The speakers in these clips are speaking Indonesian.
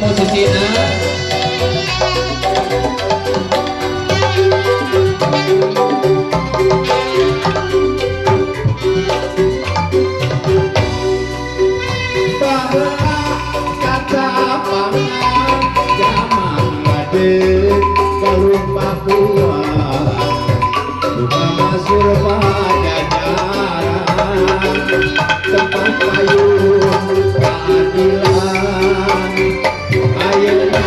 musisina. Tempat payung keadilan ayeuna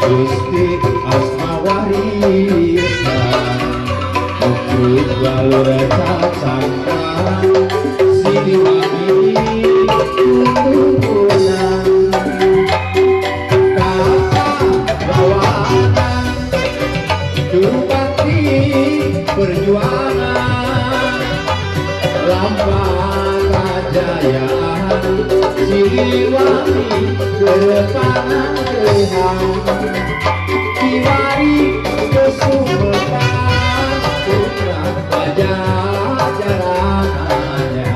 Gusti Asmawarisan Bukit Galur Cacangkang Siliwangi Tuntunan Kata lawanan Jurupati perjuangan lambang kejayaan Siliwangi kedepanan Tuhan Kiwari kesumpetan putra pajajarannya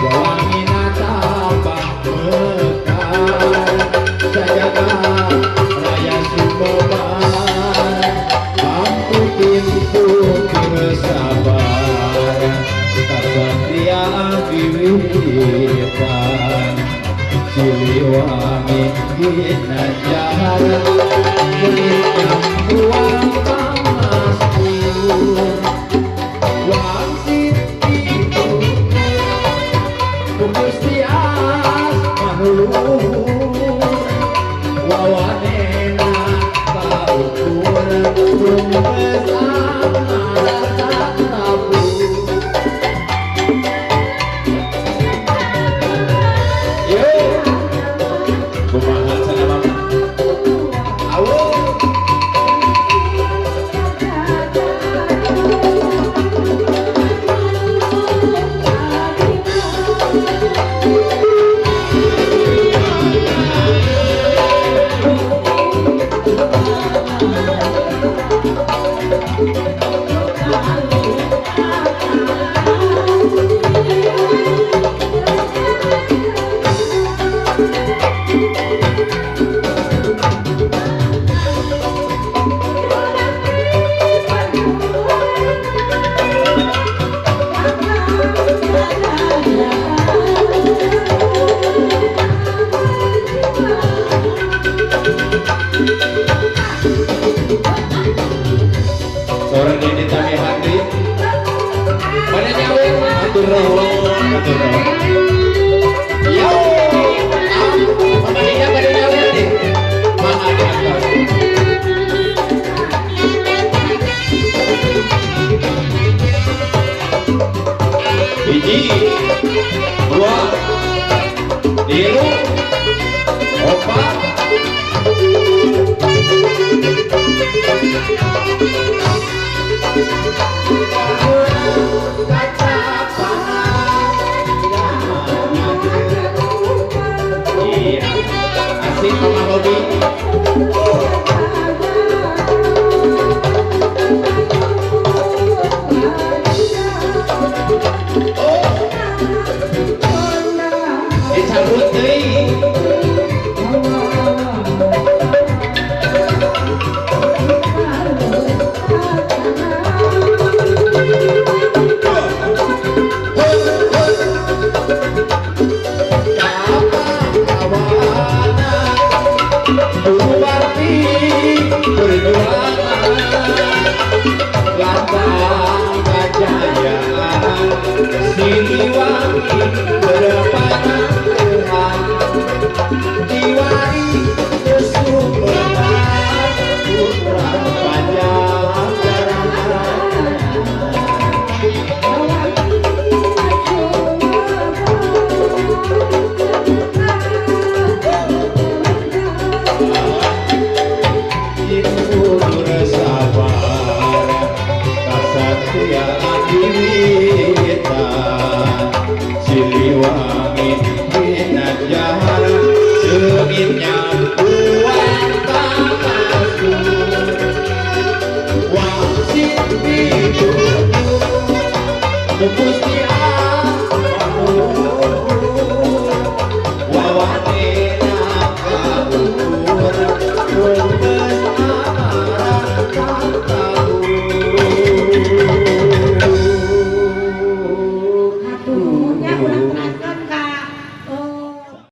Wawangina tambah mekar Sajagat raya Sumbawan Amputin kesabaran Kesatria wiwitan Siliwangi Ginanjar Menitang ruang pamasku Wangsit itu Gusti Asmahulur Wawanena kaukur Orang ini kami hati pada nyawa atur roh yo mamanya pada nyawa nih mana di atas biji dua tilu opat asik sama hobi dicabut deh lambang kejayaan Siliwangi